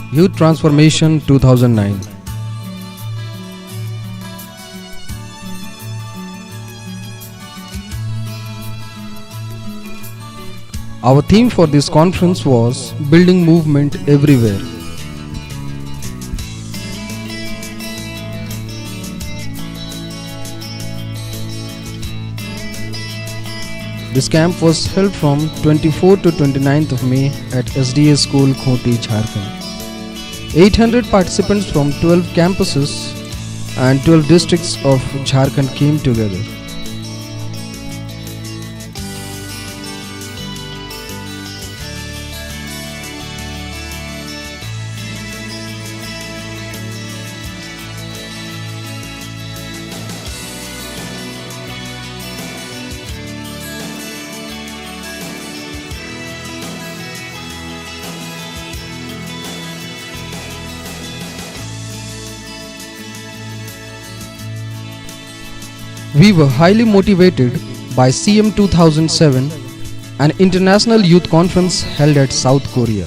Youth Transformation 2009. Our theme for this conference was Building Movement Everywhere. This camp was held from 24th to 29th of May at SDA School, Khoti, Jharkhand. 800 participants from 12 campuses and 12 districts of Jharkhand came together. We were highly motivated by CM 2007, an international youth conference held at South Korea.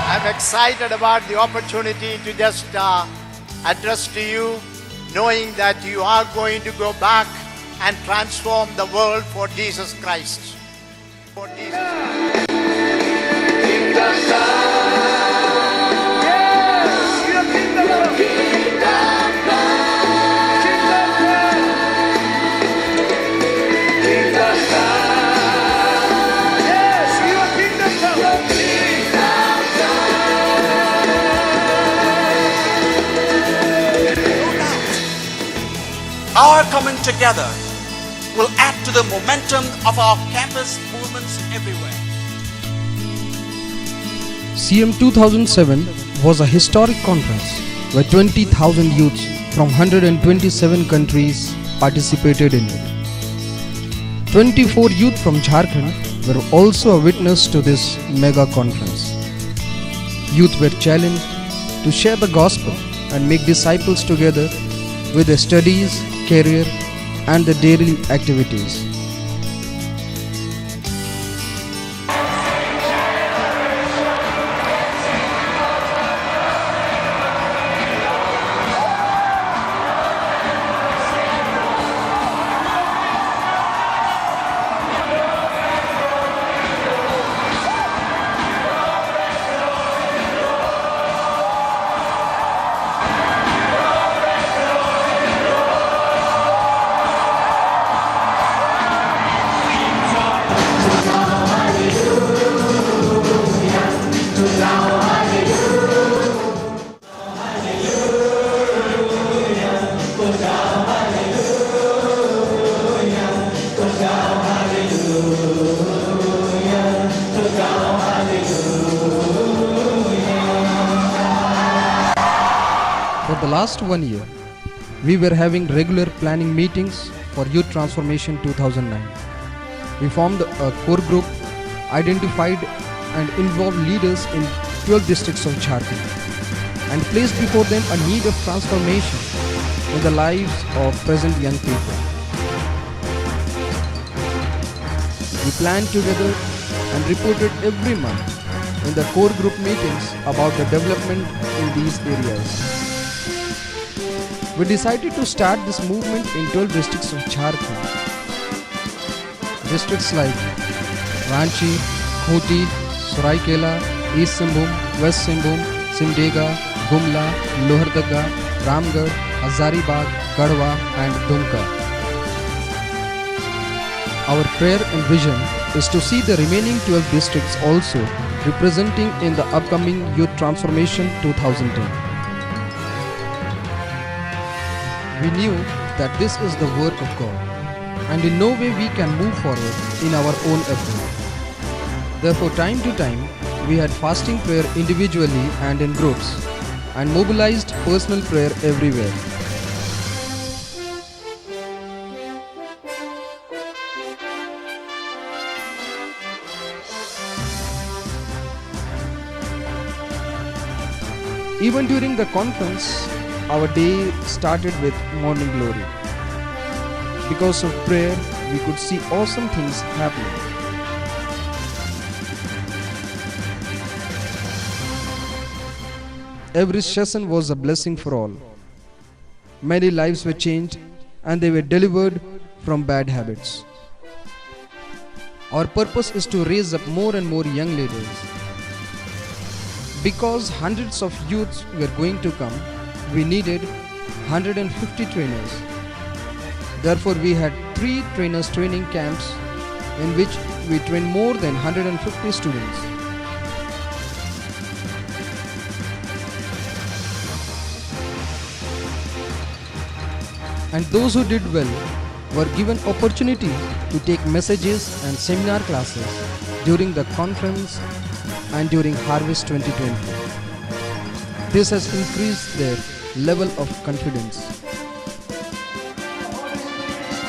I'm excited about the opportunity to just address to you, knowing that you are going to go back and transform the world for Jesus Christ. For Jesus Christ. Our coming together will add to the momentum of our campus movements everywhere. CM 2007 was a historic conference where 20,000 youths from 127 countries participated in it. 24 youth from Jharkhand were also a witness to this mega conference. Youth were challenged to share the gospel and make disciples together with their studies, career, and the daily activities. For the last 1 year, we were having regular planning meetings for Youth Transformation 2009. We formed a core group, identified and involved leaders in 12 districts of Jharkhand, and placed before them a need of transformation in the lives of present young people. We planned together and reported every month in the core group meetings about the development in these areas. We decided to start this movement in 12 districts of Jharkhand. Districts like Ranchi, Khoti, Saraikela, East Simbhum, West Simbhum, Simdega, Gumla, Lohardaga, Ramgarh, Hazaribagh, Garhwa and Dumka. Our prayer and vision is to see the remaining 12 districts also representing in the upcoming Youth Transformation 2010. We knew that this is the work of God, and in no way we can move forward in our own effort. Therefore, time to time, we had fasting prayer individually and in groups, and mobilized personal prayer everywhere. Even during the conference, our day started with morning glory. Because of prayer, we could see awesome things happening. Every session was a blessing for all. Many lives were changed and they were delivered from bad habits. Our purpose is to raise up more and more young leaders. Because hundreds of youths were going to come, we needed 150 trainers. Therefore, we had 3 trainers training camps in which we trained more than 150 students. And those who did well were given opportunity to take messages and seminar classes during the conference and during Harvest 2020. This has increased their level of confidence.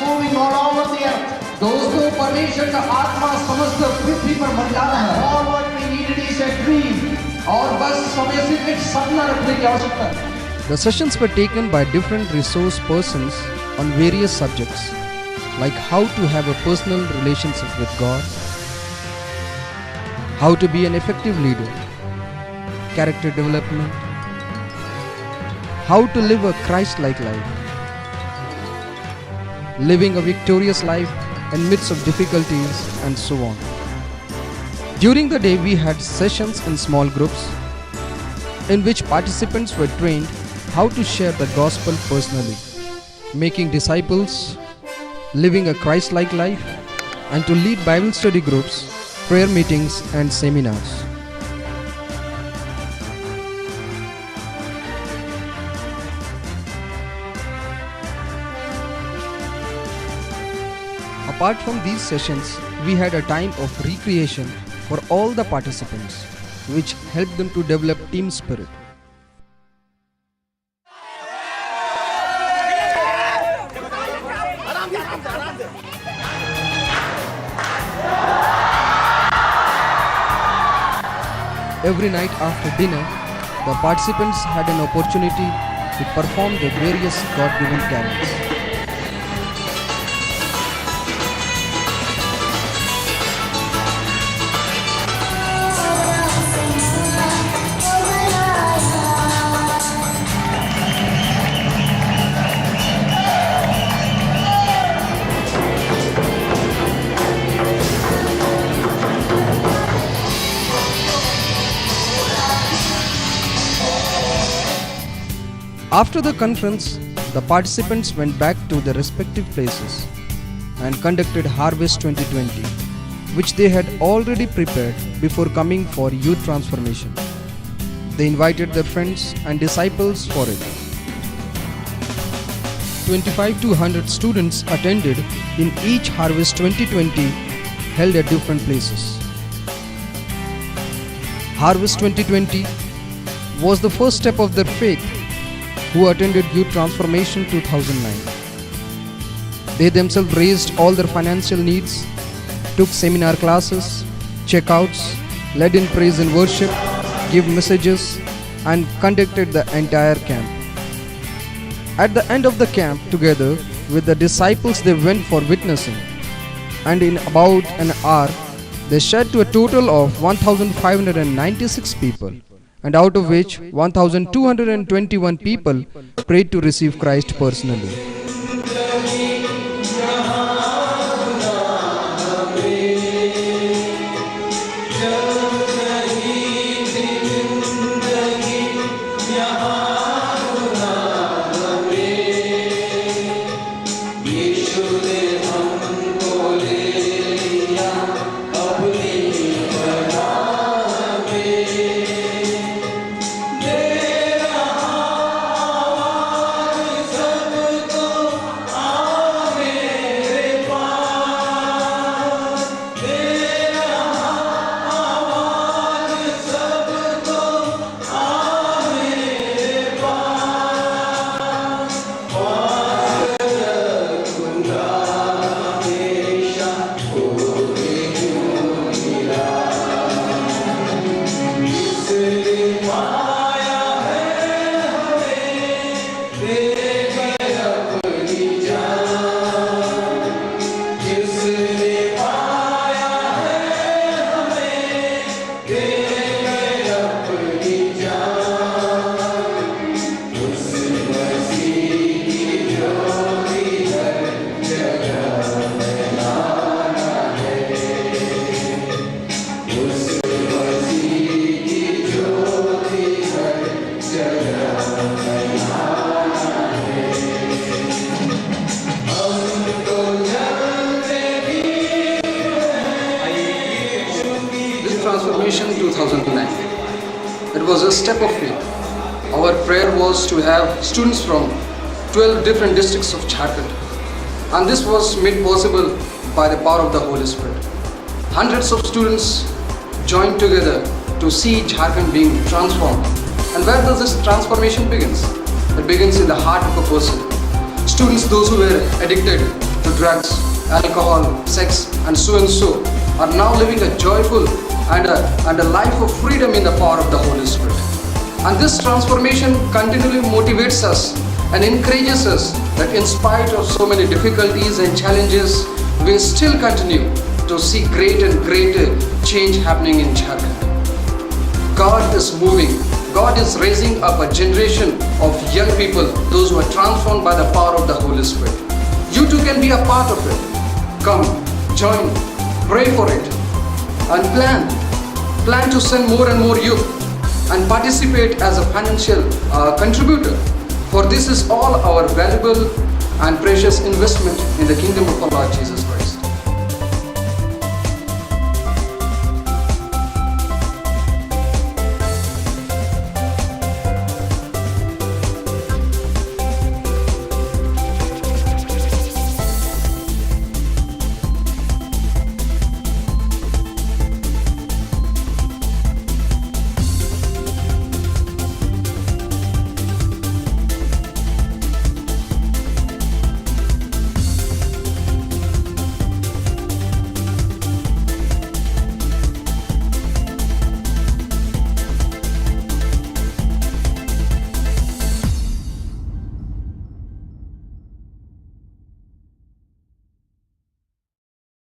Moving all over the earth. दोस्तों परमेश्वर का आत्मा समस्त पृथ्वी पर मंडरा रहा है All what we needed is a dream. और बस हमें सिर्फ एक सपना रखने की आवश्यकता है. The sessions were taken by different resource persons on various subjects, like how to have a personal relationship with God, how to be an effective leader, character development, how to live a Christ-like life, living a victorious life in midst of difficulties, and so on. During the day, we had sessions in small groups in which participants were trained how to share the gospel personally, making disciples, living a Christ-like life, and to lead Bible study groups, prayer meetings, and seminars. Apart from these sessions, we had a time of recreation for all the participants, which helped them to develop team spirit. Every night after dinner, the participants had an opportunity to perform their various God-given talents. After the conference, the participants went back to their respective places and conducted Harvest 2020, which they had already prepared before coming for youth transformation. They invited their friends and disciples for it. 25 to 100 students attended in each Harvest 2020 held at different places. Harvest 2020 was the first step of their faith who attended Youth Transformation 2009. They themselves raised all their financial needs, took seminar classes, checkouts, led in praise and worship, gave messages, and conducted the entire camp. At the end of the camp, together with the disciples, they went for witnessing, and in about an hour, they shared to a total of 1,596 people, and out of which 1,221 people prayed to receive Christ personally. Mission 2009. It was a step of faith. Our prayer was to have students from 12 different districts of Jharkhand. And this was made possible by the power of the Holy Spirit. Hundreds of students joined together to see Jharkhand being transformed. And where does this transformation begins? It begins in the heart of a person. Students, those who were addicted to drugs, alcohol, sex, and so, are now living a joyful and a life of freedom in the power of the Holy Spirit. And this transformation continually motivates us and encourages us that in spite of so many difficulties and challenges, we still continue to see great and greater change happening in Jharkhand. God is moving. God is raising up a generation of young people, those who are transformed by the power of the Holy Spirit. You too can be a part of it. Come, join, pray for it, and plan to send more and more youth and participate as a financial contributor. For this is all our valuable and precious investment in the kingdom of our Lord Jesus Christ.